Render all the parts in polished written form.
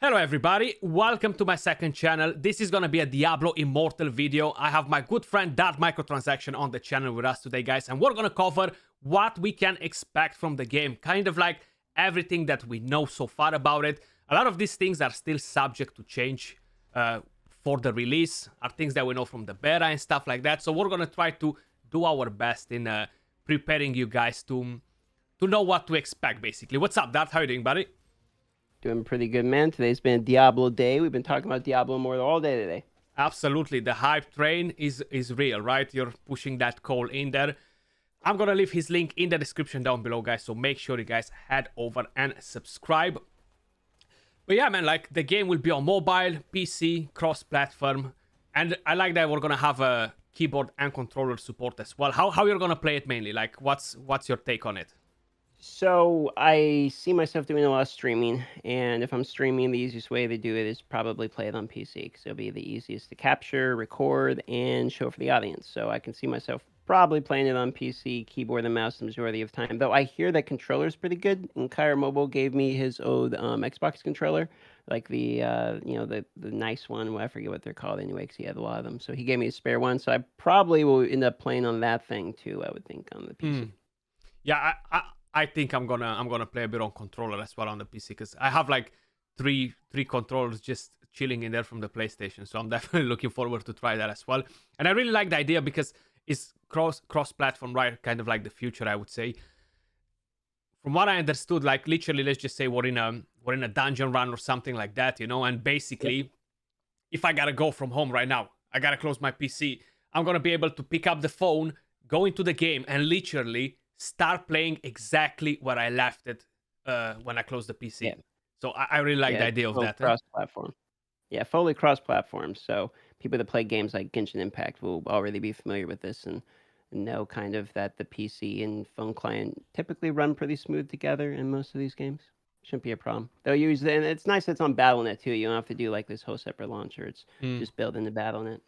Hello everybody, welcome to my second channel. This is gonna be a Diablo Immortal video. I have my good friend That Microtransaction on the channel with us today, guys, and we're gonna cover what we can expect from the game. Kind of like everything that we know so far about it. A lot of these things are still subject to change for the release, are things that we know from the beta and stuff like that. So we're gonna try to do our best in preparing you guys to know what to expect, basically. What's up, Dart? How you doing, buddy? Doing pretty good, man. Today's been a Diablo day. We've been talking about Diablo Immortal all day today. Absolutely. The hype train is real, right? You're pushing that call in there. I'm going to leave his link in the description down below, guys. So make sure you guys head over and subscribe. But yeah, man, like the game will be on mobile, PC, cross-platform. And I like that we're going to have a keyboard and controller support as well. How you're going to play it mainly? Like what's your take on it? So I see myself doing a lot of streaming, and if I'm streaming, the easiest way to do it is probably play it on PC, because it'll be the easiest to capture, record, and show for the audience. So I can see myself probably playing it on PC, keyboard and mouse the majority of the time. Though I hear that controller's pretty good, and Kyra Mobile gave me his old Xbox controller, like the the nice one. Well, I forget what they're called anyway, because he had a lot of them. So he gave me a spare one. So I probably will end up playing on that thing too. I would think on the PC. Yeah, I think I'm gonna play a bit on controller as well on the PC, because I have like three controllers just chilling in there from the PlayStation. So I'm definitely looking forward to try that as well. And I really like the idea because it's cross platform, right? Kind of like the future, I would say. From what I understood, like literally, let's just say we're in a dungeon run or something like that, and basically, if I gotta go from home right now, I gotta close my PC. I'm gonna be able to pick up the phone, go into the game, and literally start playing exactly where I left it when I closed the PC. Yeah. So I really like the idea of that. Cross-platform. Yeah, fully cross-platform. So people that play games like Genshin Impact will already be familiar with this and know kind of that the PC and phone client typically run pretty smooth together in most of these games. Shouldn't be a problem. They'll use and it's nice that it's on Battle.net too. You don't have to do like this whole separate launcher. It's just built into Battle.net.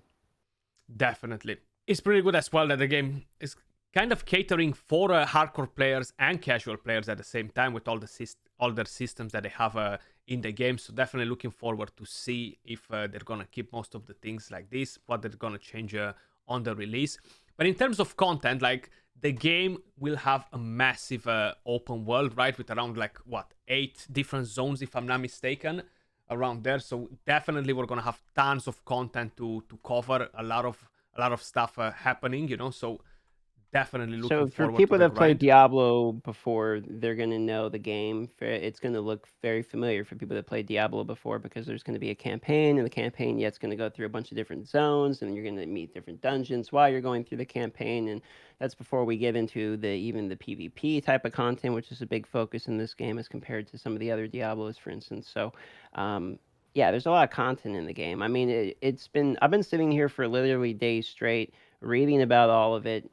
Definitely. It's pretty good as well that the game is kind of catering for hardcore players and casual players at the same time with all their systems that they have in the game. So definitely looking forward to see if they're gonna keep most of the things like this, what they're gonna change on the release. But in terms of content, like the game will have a massive open world, right? With around like 8 different zones, if I'm not mistaken, around there. So definitely we're gonna have tons of content to cover, a lot of stuff happening, So definitely looking forward to So for people that played grind. Diablo before, they're going to know the game. It's going to look very familiar for people that played Diablo before, because there's going to be a campaign, and the campaign, it's going to go through a bunch of different zones, and you're going to meet different dungeons while you're going through the campaign. And that's before we get into even the PvP type of content, which is a big focus in this game as compared to some of the other Diablos, for instance. So, yeah, there's a lot of content in the game. I mean, I've been sitting here for literally days straight reading about all of it,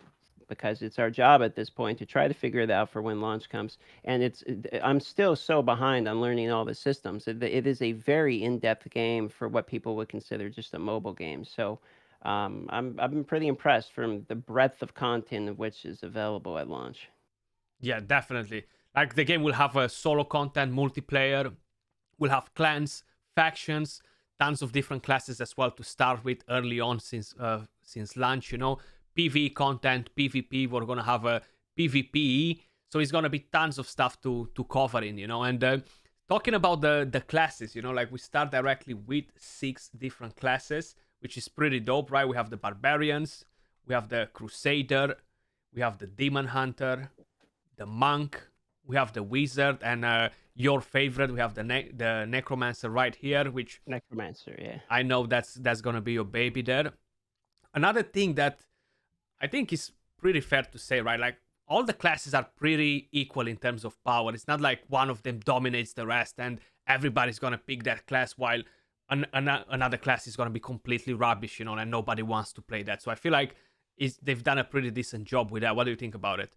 because it's our job at this point to try to figure it out for when launch comes. And I'm still so behind on learning all the systems. It is a very in-depth game for what people would consider just a mobile game. So I've been pretty impressed from the breadth of content of which is available at launch. Yeah, definitely. Like the game will have a solo content, multiplayer, will have clans, factions, tons of different classes as well to start with early on since launch, PvE content, PvP, we're gonna have a PvPe, so it's gonna be tons of stuff to cover in, And talking about the classes, like we start directly with 6 different classes, which is pretty dope, right? We have the Barbarians, we have the Crusader, we have the Demon Hunter, the Monk, we have the Wizard, and your favorite, we have the Necromancer right here, which Necromancer, yeah. I know that's gonna be your baby there. Another thing that I think it's pretty fair to say, right? Like all the classes are pretty equal in terms of power. It's not like one of them dominates the rest and everybody's gonna pick that class while another class is gonna be completely rubbish, and nobody wants to play that. So I feel like they've done a pretty decent job with that. What do you think about it?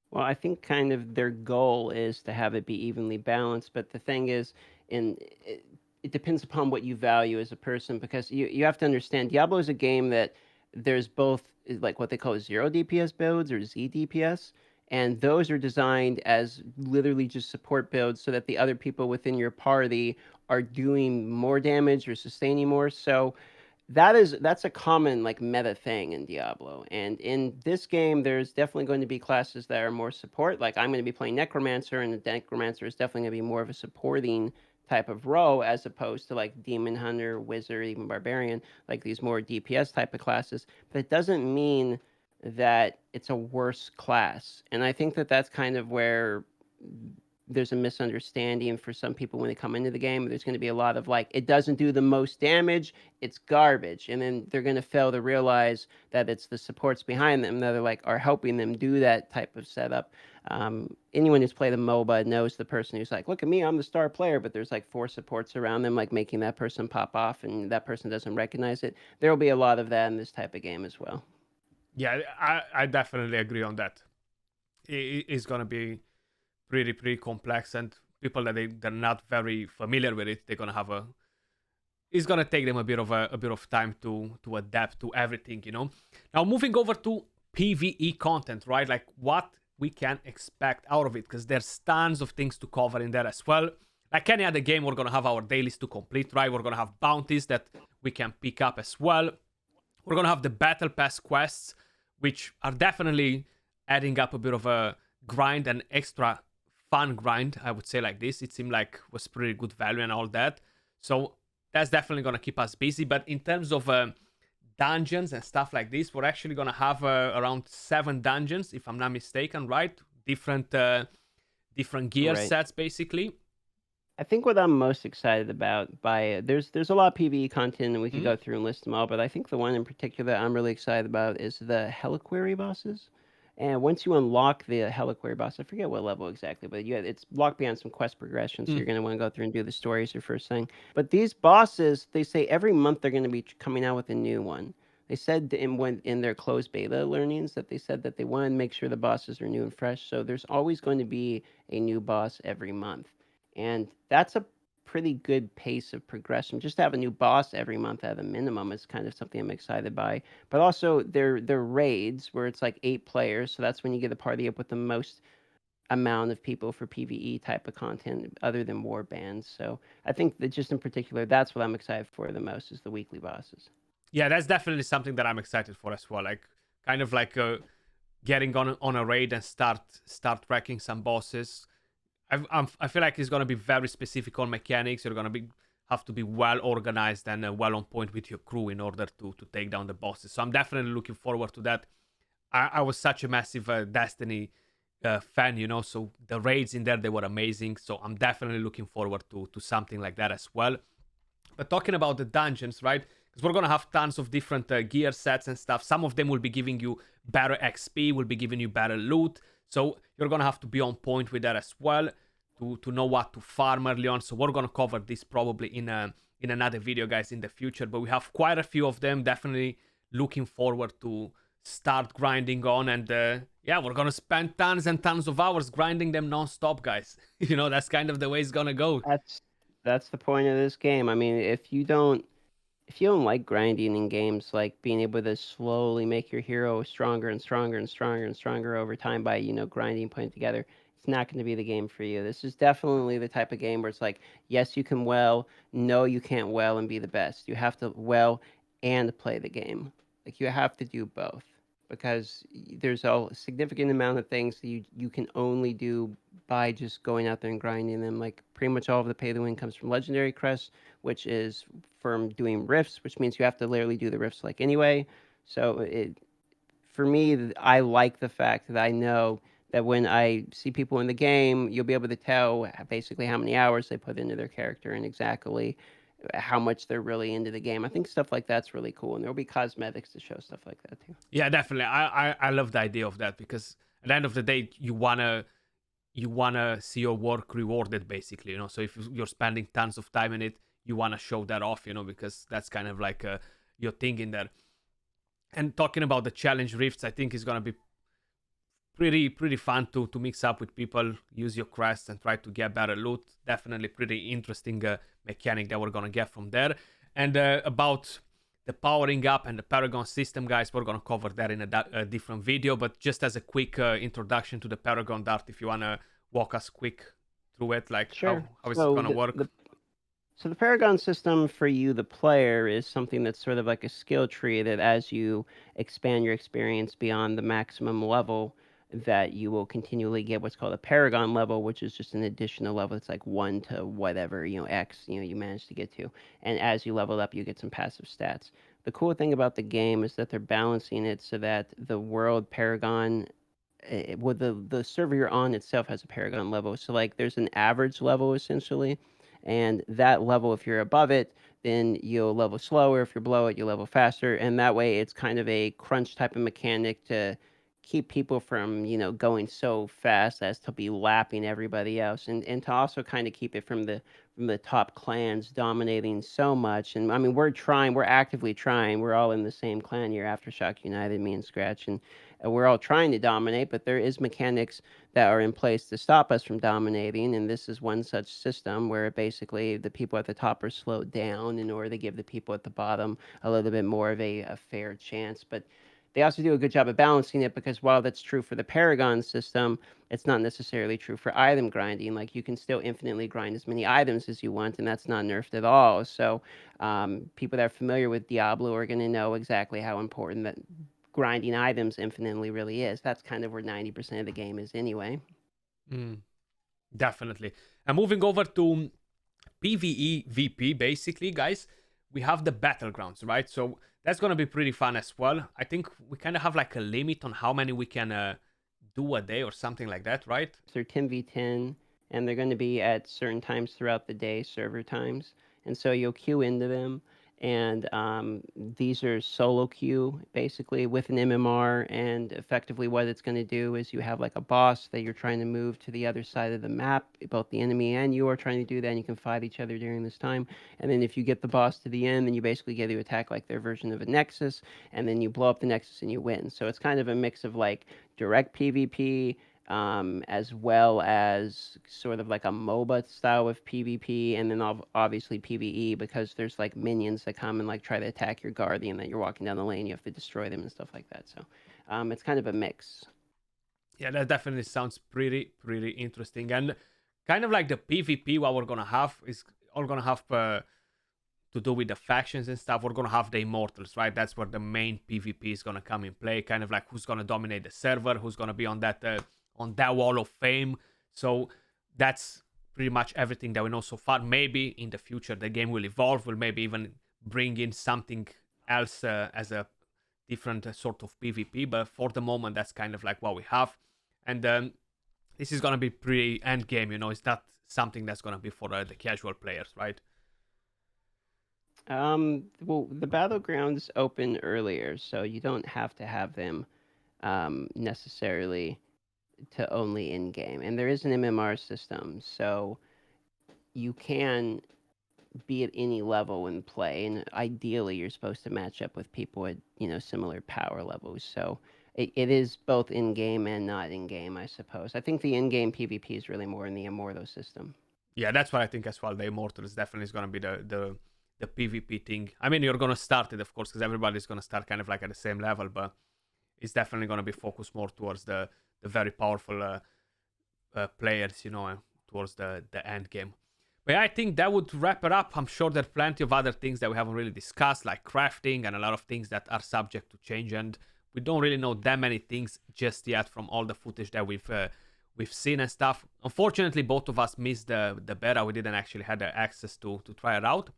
Well, I think kind of their goal is to have it be evenly balanced, but the thing is, it depends upon what you value as a person, because you have to understand Diablo is a game that there's both like what they call 0 DPS builds or Z DPS, And those are designed as literally just support builds so that the other people within your party are doing more damage or sustaining more. So that's a common like meta thing in Diablo. And in this game, there's definitely going to be classes that are more support. Like I'm going to be playing Necromancer, and the Necromancer is definitely going to be more of a supporting type of role as opposed to like Demon Hunter, Wizard, even Barbarian, like these more DPS type of classes. But it doesn't mean that it's a worse class. And I think that that's kind of where there's a misunderstanding for some people when they come into the game. There's going to be a lot of like, it doesn't do the most damage, it's garbage. And then they're going to fail to realize that it's the supports behind them that are like are helping them do that type of setup. Anyone who's played a MOBA knows the person who's like, look at me, I'm the star player, but there's like 4 supports around them, like making that person pop off, and that person doesn't recognize it. There will be a lot of that in this type of game as well. Yeah, I definitely agree on that. It's gonna be pretty complex, and people that they're not very familiar with it, they're gonna have a. It's gonna take them a bit of time to adapt to everything, you know. Now moving over to PVE content, right? Like what we can expect out of it, because there's tons of things to cover in there as well. Like any other game, we're gonna have our dailies to complete, right? We're gonna have bounties that we can pick up as well. We're gonna have the battle pass quests, which are definitely adding up a bit of a grind and extra fun grind, I would say. Like this, it seemed like was pretty good value and all that. So that's definitely gonna keep us busy. But in terms of dungeons and stuff like this, we're actually gonna have around 7 dungeons, if I'm not mistaken, right? Different gear Right. sets, basically. I think what I'm most excited about there's a lot of PvE content and we could Mhm. go through and list them all, but I think the one in particular that I'm really excited about is the Heliquary bosses. And once you unlock the Heliquary boss, I forget what level exactly, but it's locked beyond some quest progression, so Mm. you're going to want to go through and do the stories your first thing. But these bosses, they say every month they're going to be coming out with a new one. They said in their closed beta learnings that they said that they want to make sure the bosses are new and fresh, so there's always going to be a new boss every month. And that's a pretty good pace of progression. Just to have a new boss every month at a minimum is kind of something I'm excited by. But also they're raids where it's like 8 players, so that's when you get a party up with the most amount of people for PvE type of content other than war bands. So I think that just in particular, that's what I'm excited for the most is the weekly bosses. Yeah, that's definitely something that I'm excited for as well. Like kind of like getting on a raid and start wrecking some bosses. I feel like it's gonna be very specific on mechanics. You're gonna have to be well organized and well on point with your crew in order to take down the bosses. So I'm definitely looking forward to that. I was such a massive Destiny fan, you know. So the raids in there, they were amazing. So I'm definitely looking forward to something like that as well. But talking about the dungeons, right? Because we're gonna have tons of different gear sets and stuff. Some of them will be giving you better XP, will be giving you better loot. So you're gonna have to be on point with that as well to know what to farm early on. So we're gonna cover this probably in another video, guys, in the future. But we have quite a few of them. Definitely looking forward to start grinding on, and yeah, we're gonna spend tons and tons of hours grinding them non-stop, guys. You know, that's kind of the way it's gonna go. That's the point of this game. I mean, if you don't like grinding in games, like being able to slowly make your hero stronger and stronger and stronger and stronger over time by, grinding, putting it together, it's not going to be the game for you. This is definitely the type of game where it's like, yes, you can well, no, you can't well and be the best. You have to well and play the game. Like you have to do both because there's a significant amount of things that you can only do by just going out there and grinding them. Like pretty much all of the pay to win comes from legendary crests, which is from doing rifts, which means you have to literally do the rifts like anyway. So for me, I like the fact that I know that when I see people in the game, you'll be able to tell basically how many hours they put into their character and exactly how much they're really into the game. I think stuff like that's really cool, and there'll be cosmetics to show stuff like that too. Yeah, definitely. I love the idea of that, because at the end of the day, you wanna see your work rewarded, basically. You know, so if you're spending tons of time in it, you wanna show that off. You know, because that's kind of like your thing in there. And talking about the challenge rifts, I think is gonna be pretty fun to mix up with people, use your crests and try to get better loot. Definitely pretty interesting mechanic that we're gonna get from there. And about the powering up and the Paragon system, guys, we're gonna cover that in a different video. But just as a quick introduction to the Paragon, Dart, if you wanna walk us quick through it, like Sure. how is it So gonna work? the Paragon system for you, the player, is something that's sort of like a skill tree that as you expand your experience beyond the maximum level, that you will continually get what's called a Paragon level, which is just an additional level. It's like 1 to whatever, X, you manage to get to. And as you level up, you get some passive stats. The cool thing about the game is that they're balancing it so that the world Paragon, well, the server you're on itself has a Paragon level. So like there's an average level essentially, and that level, if you're above it, then you'll level slower. If you're below it, you'll level faster. And that way, it's kind of a crunch type of mechanic to keep people from, going so fast as to be lapping everybody else, and to also kind of keep it from the top clans dominating so much. And I mean, we're actively trying. We're all in the same clan here, Aftershock United, me and Skratch, and we're all trying to dominate, but there is mechanics that are in place to stop us from dominating, and this is one such system where basically the people at the top are slowed down in order to give the people at the bottom a little bit more of a fair chance. But they also do a good job of balancing it, because while that's true for the Paragon system, it's not necessarily true for item grinding. Like, you can still infinitely grind as many items as you want, and that's not nerfed at all. So people that are familiar with Diablo are going to know exactly how important that grinding items infinitely really is. That's kind of where 90% of the game is anyway. Definitely. And moving over to PvE VP, basically, guys, we have the Battlegrounds, right? So that's going to be pretty fun as well. I think we kind of have like a limit on how many we can do a day or something like that, right? They're 10v10, and they're going to be at certain times throughout the day, server times. And so you'll queue into them, and these are solo queue, basically, with an MMR, and effectively what it's going to do is you have like a boss that you're trying to move to the other side of the map. Both the enemy and you are trying to do that, and you can fight each other during this time. And then if you get the boss to the end, then you basically get to attack like their version of a Nexus, and then you blow up the Nexus and you win. So it's kind of a mix of like direct PvP, as well as sort of like a MOBA style of PvP, and then obviously PvE, because there's like minions that come and like try to attack your Guardian that you're walking down the lane. You have to destroy them and stuff like that. So it's kind of a mix. Yeah, that definitely sounds pretty interesting. And kind of like the PvP, what we're gonna have is all gonna have to do with the factions and stuff. We're gonna have the Immortals, right? That's where the main PvP is gonna come in play. Kind of like who's gonna dominate the server, who's gonna be on that wall of fame. So that's pretty much everything that we know so far. Maybe in the future the game will evolve. We'll maybe even bring in something else as a different sort of PvP. But for the moment, that's kind of like what we have. And this is gonna be pretty end game. It's not something that's gonna be for the casual players, right? Well, the Battlegrounds open earlier, so you don't have to have them necessarily to only in-game. And there is an MMR system, so you can be at any level and play. And ideally, you're supposed to match up with people at, similar power levels. So it is both in-game and not in-game, I suppose. I think the in-game PvP is really more in the Immortal system. Yeah, that's what I think as well. The Immortal is definitely going to be the PvP thing. I mean, you're going to start it, of course, because everybody's going to start kind of like at the same level, but it's definitely going to be focused more towards the very powerful players, towards the end game. But yeah, I think that would wrap it up. I'm sure there are plenty of other things that we haven't really discussed, like crafting and a lot of things that are subject to change, and we don't really know that many things just yet from all the footage that we've seen and stuff. Unfortunately, both of us missed the beta. We didn't actually have the access to try it out.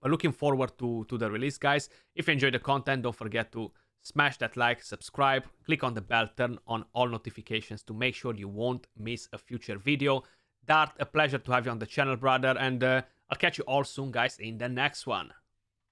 But looking forward to the release, guys. If you enjoyed the content, don't forget to smash that like, subscribe, click on the bell, turn on all notifications to make sure you won't miss a future video. Dart, a pleasure to have you on the channel, brother, and I'll catch you all soon, guys, in the next one.